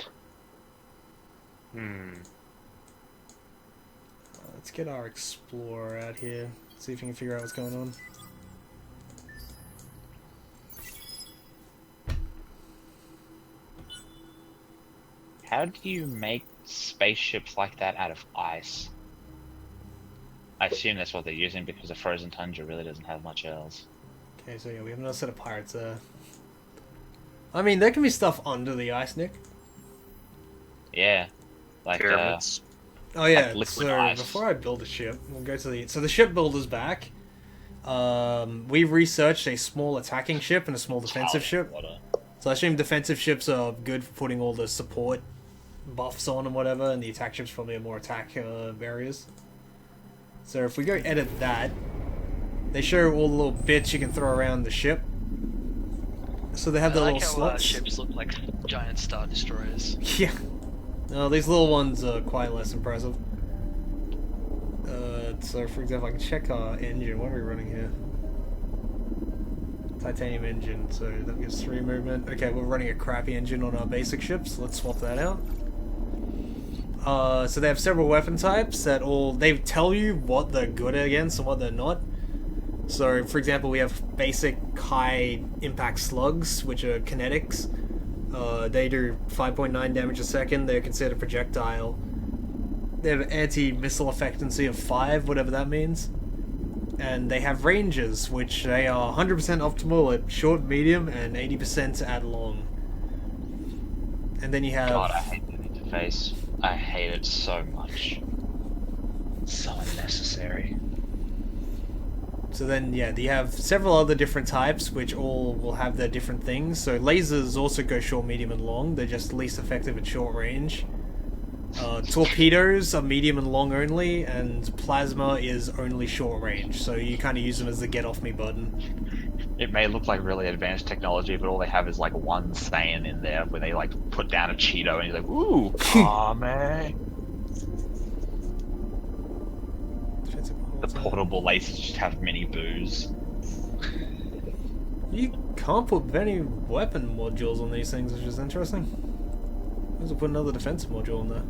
Let's get our explorer out here. See if we can figure out what's going on. How do you make spaceships like that out of ice? I assume that's what they're using because the frozen tundra really doesn't have much else. Okay, so yeah, we have another set of pirates there. I mean, there can be stuff under the ice, Nick. Yeah, like Pyramids. Oh yeah, liquid so ice. before I build a ship, we'll go to the... So the shipbuilder's back. We researched a small attacking ship and a small defensive ship. water. So I assume defensive ships are good for putting all the support buffs on and whatever, and the attack ships probably are more attack areas. So if we go edit that, they show all the little bits you can throw around the ship. So they have the I little like how slots. ships look like giant star destroyers. Yeah. No, these little ones are quite less impressive. So for example, I can check our engine. What are we running here? Titanium engine, so that gives 3 movement. Okay, we're running a crappy engine on our basic ships. Let's swap that out. So they have several weapon types that they tell you what they're good against and what they're not. So, for example, we have basic high impact slugs, which are kinetics. They do 5.9 damage a second. They're considered a projectile. They have anti-missile effectiveness of 5, whatever that means. And they have ranges, which they are 100% optimal at short, medium, and 80% at long. And then you have... God, I hate that interface. I hate it so much. It's so unnecessary. So then, yeah, you have several other different types, which all will have their different things. So lasers also go short, medium, and long. They're just least effective at short range. Torpedoes are medium and long only, and plasma is only short range. So you kind of use them as the get off me button. It may look like really advanced technology, but all they have is like one saying in there where they like put down a Cheeto and you're like, ooh, aw man. The portable lasers just have mini boos. You can't put any weapon modules on these things, which is interesting. Let's put another defensive module in there.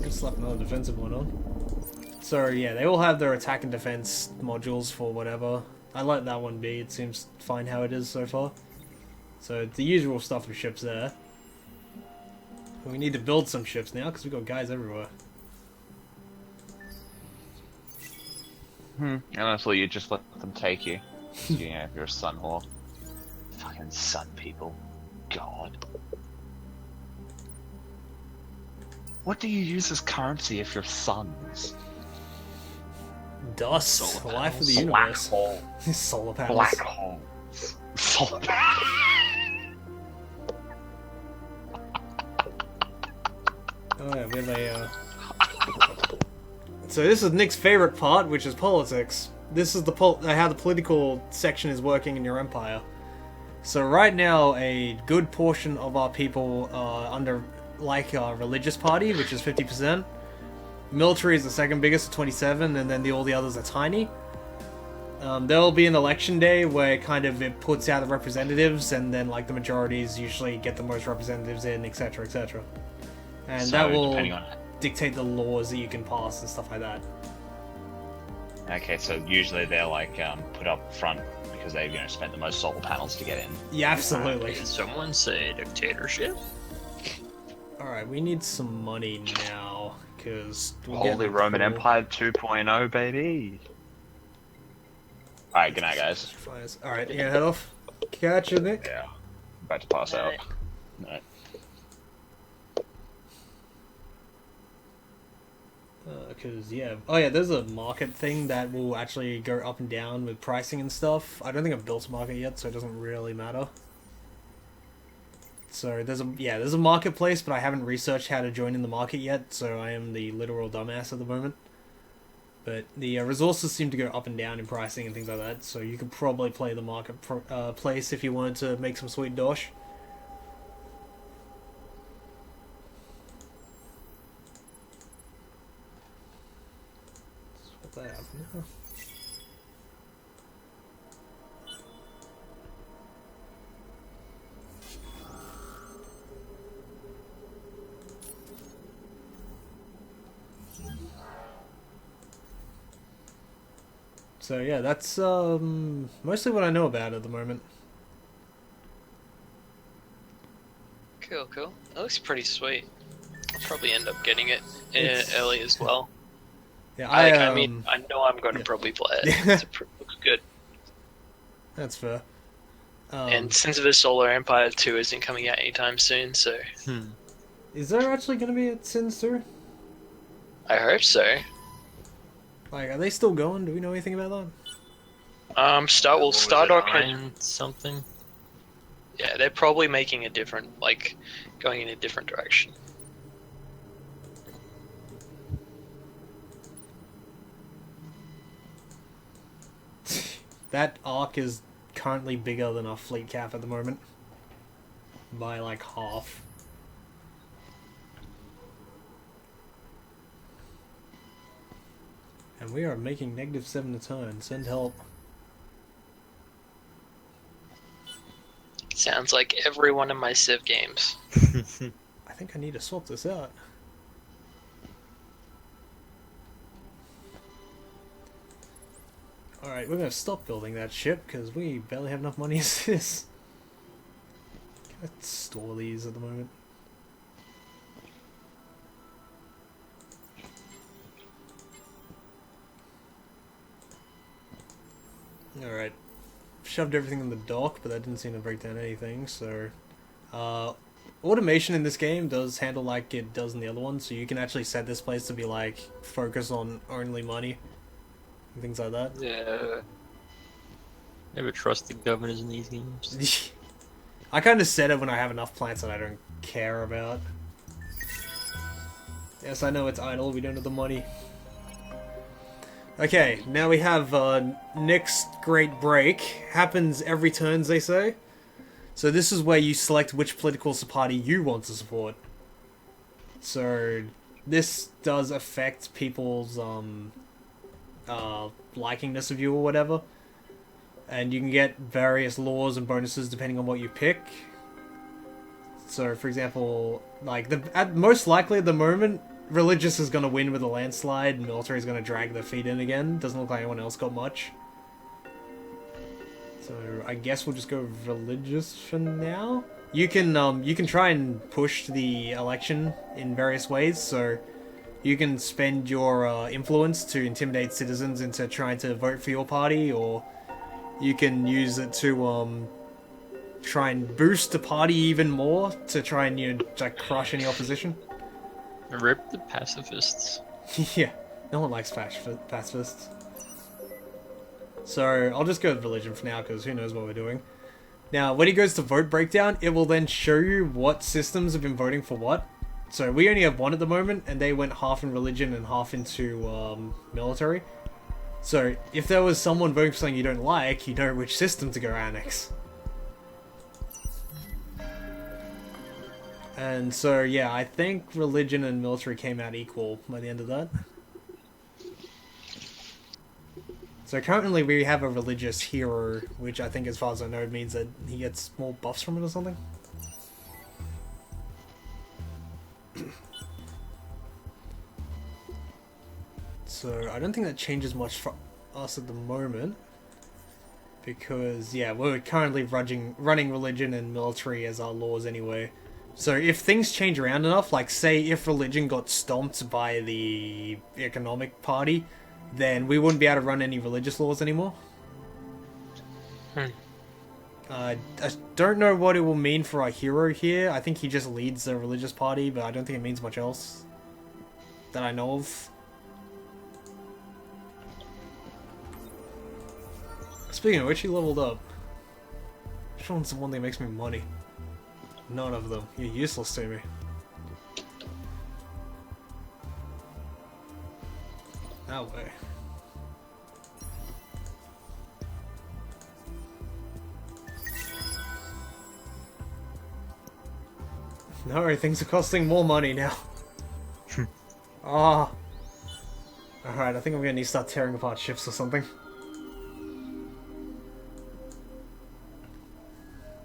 Let's slap another defensive one on. So yeah, they all have their attack and defense modules for whatever. I let that one be, it seems fine how it is so far. So the usual stuff with ships there. We need to build some ships now, because we've got guys everywhere. And honestly, you just let them take you. You're a sun whore. Fucking sun people. God. What do you use as currency if you're suns? Dust, Solar life of the panels. Black universe. hole. Solar panels. Black holes. Solar Oh yeah, we have a, So this is Nick's favorite part, which is politics. This is how the political section is working in your empire. So right now, a good portion of our people are under, like, our religious party, which is 50%. Military is the second biggest at 27, and then all the others are tiny. There'll be an election day where kind of it puts out the representatives, and then like the majorities usually get the most representatives in, etc., etc. And So, that will depending on... dictate the laws that you can pass and stuff like that. Okay, so usually they're like put up front because they've spent the most solar panels to get in. Yeah, absolutely. Did someone say dictatorship? Alright, we need some money now, because... Holy Roman Empire 2.0, baby. Alright, good night, guys. Alright, you gonna head off? Catch you, Nick. Yeah. About to pass out. No. Because, yeah. Oh, yeah, there's a market thing that will actually go up and down with pricing and stuff. I don't think I've built a market yet, so it doesn't really matter. So, there's a marketplace, but I haven't researched how to join in the market yet, so I am the literal dumbass at the moment. But the resources seem to go up and down in pricing and things like that, so you could probably play the market place if you wanted to make some sweet dosh. That up now. So yeah, that's mostly what I know about at the moment. Cool, cool. That looks pretty sweet. I'll probably end up getting it It's- early as well. Yeah, I mean, I know I'm going to yeah. probably play it. Yeah. Looks good. that's fair. And Sins of the Solar Empire 2 isn't coming out anytime soon, so Is there actually going to be a Sins 2? I hope so. Like, are they still going? Do we know anything about that? What was it, Stardock had, Iron something? yeah, they're probably making a different, like, going in a different direction. That arc is currently bigger than our fleet cap at the moment. By like half. And we are making -7 a turn. Send help. Sounds like every one of my Civ games. I think I need to swap this out. Alright, we're gonna stop building that ship because we barely have enough money as this. Let's store these at the moment. Alright. Shoved everything in the dock, but that didn't seem to break down anything, so... automation in this game does handle like it does in the other one, so you can actually set this place to be like, focus on only money. And things like that. Yeah. Never trust the governors in these games. I kind of set it when I have enough plants that I don't care about. Yes, I know it's idle, we don't have the money. Okay, now we have next great break. Happens every turns, they say. So this is where you select which political party you want to support. So this does affect people's likingness of you or whatever. And you can get various laws and bonuses depending on what you pick. So, for example, like most likely at the moment, religious is going to win with a landslide, and military is going to drag their feet in again. Doesn't look like anyone else got much. So I guess we'll just go religious for now. You can try and push the election in various ways. So you can spend your influence to intimidate citizens into trying to vote for your party, or you can use it to try and boost the party even more to try and like crush any opposition. Rip the pacifists. Yeah, no one likes pacifists. So I'll just go with religion for now because who knows what we're doing. Now, when it goes to vote breakdown, it will then show you what systems have been voting for what. So we only have one at the moment, and they went half in religion and half into military. So if there was someone voting for something you don't like, you know which system to go annex. And so, yeah, I think religion and military came out equal by the end of that. So currently we have a religious hero, which I think as far as I know means that he gets more buffs from it or something. So I don't think that changes much for us at the moment. Because, yeah, we're currently running religion and military as our laws anyway. So if things change around enough, like say if religion got stomped by the economic party, then we wouldn't be able to run any religious laws anymore. I don't know what it will mean for our hero here. I think he just leads the religious party, but I don't think it means much else that I know of. Speaking of which, he leveled up. Which one's the one that makes me money? None of them. You're useless to me. That way. No, things are costing more money now. Ah. Alright, I think I'm gonna need to start tearing apart ships or something.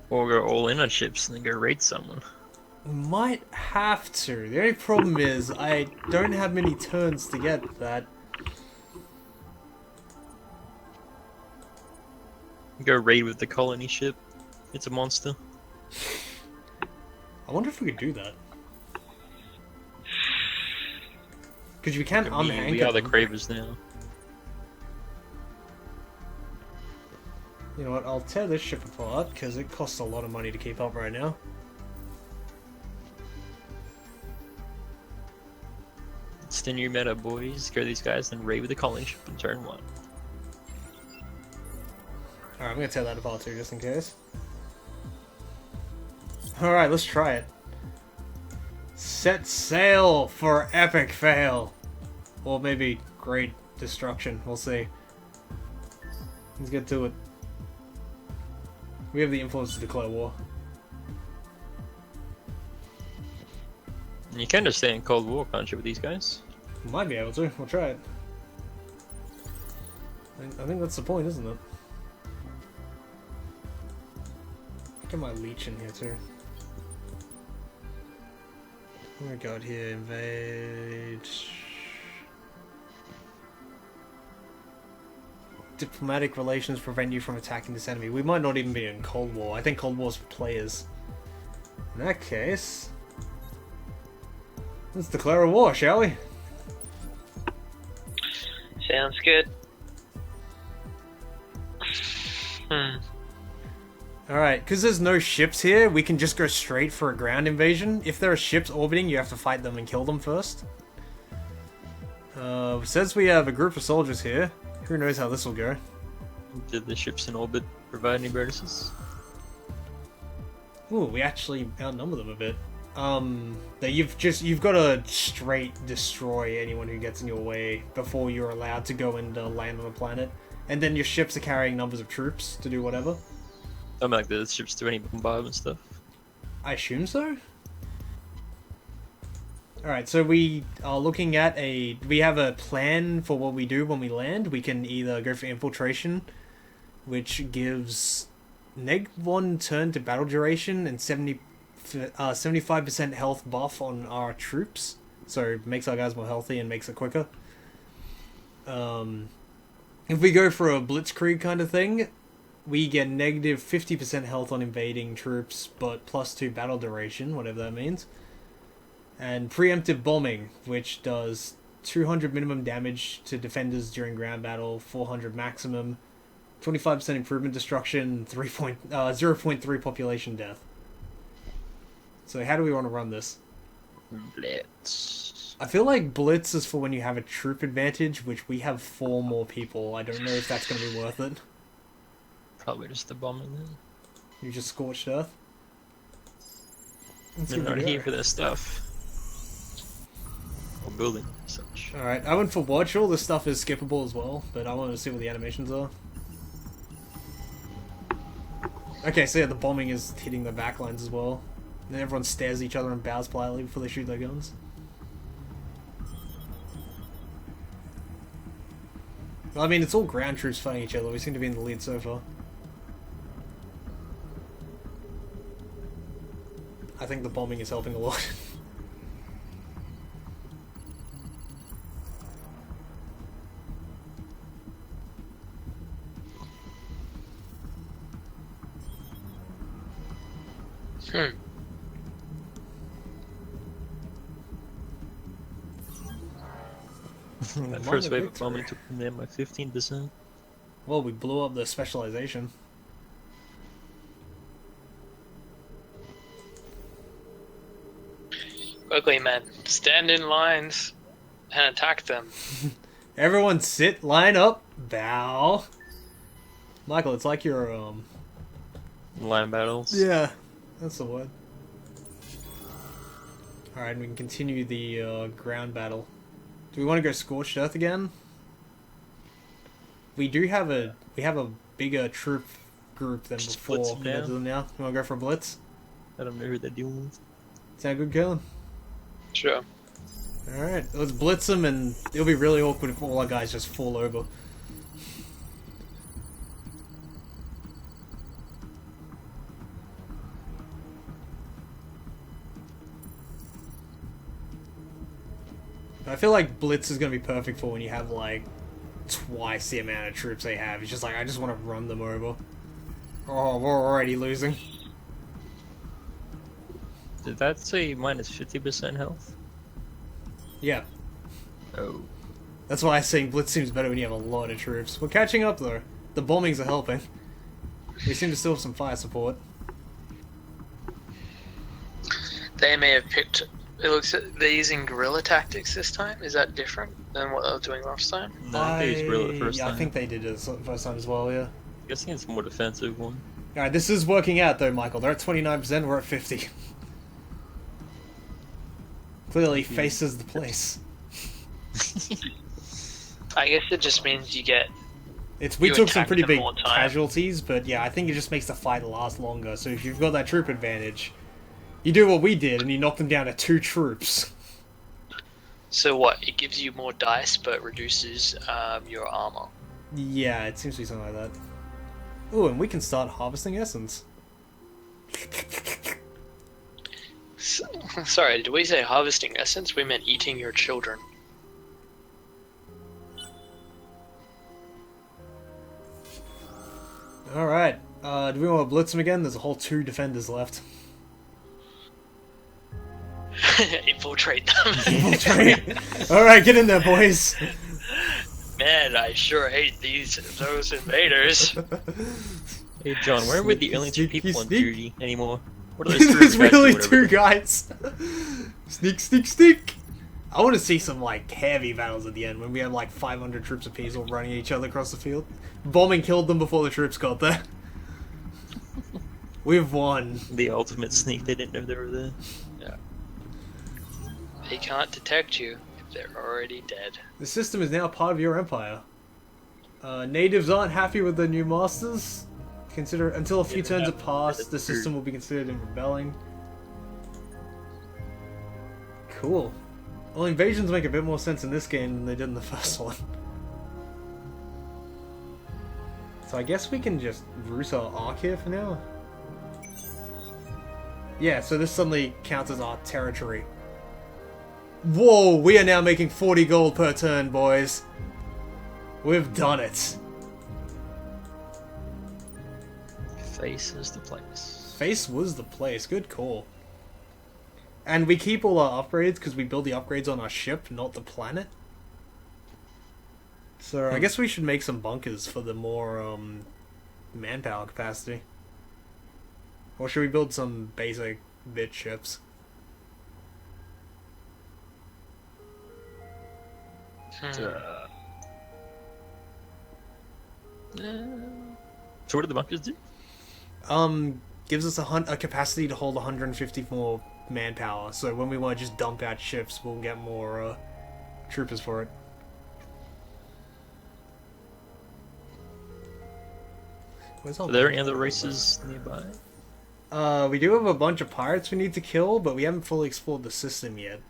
Or go all in on ships and then go raid someone. Might have to. The only problem is I don't have many turns to get that. Go raid with the colony ship. It's a monster. I wonder if we could do that. Because we can't unanchor We are the them. Cravers now. You know what, I'll tear this ship apart, because it costs a lot of money to keep up right now. It's the new meta, boys. Go these guys, then raid with the colony ship in turn 1. Alright, I'm gonna tear that apart too, just in case. Alright, let's try it. Set sail for epic fail. Or maybe great destruction, we'll see. Let's get to it. We have the influence to declare war. And you can just stay in Cold War, can't you, with these guys? Might be able to, we'll try it. I think that's the point, isn't it? Get my leech in here too. What do we got here? Invade. Diplomatic relations prevent you from attacking this enemy. We might not even be in Cold War. I think Cold War's for players. In that case, let's declare a war, shall we? Sounds good. Alright, because there's no ships here, we can just go straight for a ground invasion. If there are ships orbiting, you have to fight them and kill them first. Says we have a group of soldiers here. Who knows how this will go. Did the ships in orbit provide any bonuses? Ooh, we actually outnumber them a bit. That you've got to straight destroy anyone who gets in your way before you're allowed to go and land on the planet. And then your ships are carrying numbers of troops to do whatever. I mean, like the ships do any bombardment stuff. I assume so. Alright, so we are looking at we have a plan for what we do when we land. We can either go for infiltration, which gives -1 turn to battle duration and 75% health buff on our troops. So it makes our guys more healthy and makes it quicker. If we go for a blitzkrieg kind of thing, we get -50% health on invading troops, but +2 battle duration, whatever that means. And preemptive bombing, which does 200 minimum damage to defenders during ground battle, 400 maximum, 25% improvement destruction, 0.3 population death. So how do we want to run this? Blitz. I feel like Blitz is for when you have a troop advantage, which we have 4 more people. I don't know if that's going to be worth it. Probably just the bombing then. You just scorched earth. Let's They're give it not a go. here for this stuff. Or building such. Alright, I went for watch. All this stuff is skippable as well, but I wanted to see what the animations are. Okay, so yeah, the bombing is hitting the backlines as well. And then everyone stares at each other and bows politely before they shoot their guns. Well, I mean, it's all ground troops fighting each other. We seem to be in the lead so far. I think the bombing is helping a lot. That first wave of bombing took them down by 15%. Well, we blew up the specialization. Quickly, men, stand in lines and attack them. Everyone sit, line up, bow. Michael, it's like your, Line battles. Yeah, that's the word. Alright, we can continue the, ground battle. Do we want to go Scorched Earth again? We have a bigger troop group than Just before blitz them compared to down. them now. You want to go for a blitz? I don't know who they're dealing with. Sound good, Kellen? Sure. Alright, let's blitz them, and it'll be really awkward if all our guys just fall over. I feel like blitz is going to be perfect for when you have, like, twice the amount of troops they have. It's just like, I just want to run them over. Oh, we're already losing. Did that say minus 50% health? Yeah, Oh. that's why I think blitz seems better when you have a lot of troops. We're catching up, though. The bombings are helping. We seem to still have some fire support. They may have picked. It looks like they're using guerrilla tactics this time. Is that different than what they were doing last time? No, I think it's really the first yeah, time. I think they did it the first time as well, yeah. I'm guessing it's a more defensive one. Alright, this is working out, though, Michael. They're at 29%, we're at 50. Clearly, faces the place. I guess it just means you get. We You took some attack pretty them big more time. casualties, but yeah, I think it just makes the fight last longer. So if you've got that troop advantage, you do what we did and you knock them down to 2 troops. So what? It gives you more dice, but reduces your armor. Yeah, it seems to be something like that. Ooh, and we can start harvesting essence. Sorry, did we say harvesting essence? We meant eating your children. Alright, do we want to blitz them again? There's a whole 2 defenders left. Infiltrate them. Alright, get in there, boys. Man, I sure hate those invaders. Hey John, where were the only 2 Sneaky people on sneak. duty anymore? What are those 3 There's guys really doing over 2 there? guys. Sneak, sneak, sneak. I want to see some, like, heavy battles at the end when we have, like, 500 troops apiece all running at each other across the field. Bombing killed them before the troops got there. We've won. The ultimate sneak, they didn't know they were there. They can't detect you if they're already dead. The system is now part of your empire. Natives aren't happy with the new masters. Until a few turns have passed, the system will be considered in rebelling. Cool. Well, invasions make a bit more sense in this game than they did in the first one. So I guess we can just root our arc here for now. Yeah, so this suddenly counts as our territory. Whoa, we are now making 40 gold per turn, boys. We've done it. Face is the place. Face was the place. Good call. And we keep all our upgrades because we build the upgrades on our ship, not the planet. So I guess we should make some bunkers for the more manpower capacity. Or should we build some basic bit ships? So what do the bunkers do? Gives us a capacity to hold 150 more manpower. So when we want to just dump out ships, we'll get more troopers for it. Where's Are there any other races nearby? We do have a bunch of pirates we need to kill, but we haven't fully explored the system yet.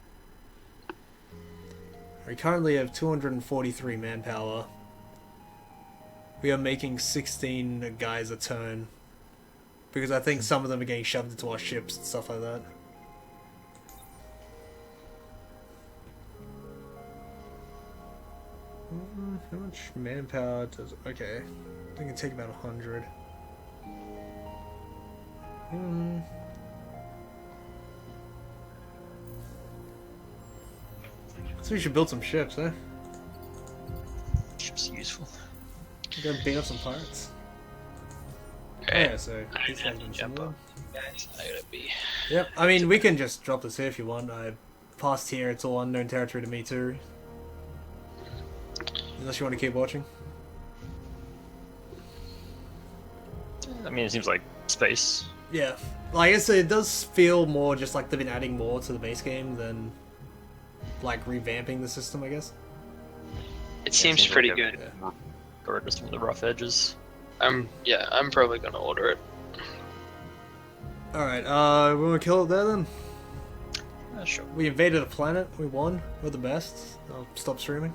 We currently have 243 manpower. we are making 16 guys a turn. Because I think some of them are getting shoved into our ships and stuff like that. How much manpower does... Okay. I think it take about 100. So we should build some ships, eh? Ships are useful. Go beat up some pirates. Okay. Yeah, so these guys been Jump similar. up, guys. I gotta be. Yep, I mean, we can just drop this here if you want. I passed here, it's all unknown territory to me too. Unless you want to keep watching. I mean, it seems like space. Yeah, like I said, it does feel more just like they've been adding more to the base game than like revamping the system, I guess. It seems pretty like good. Got rid of some of the rough edges. I'm probably gonna order it. Alright, we want to kill it there then? Sure. We invaded a planet, we won, we're the best. I'll stop streaming.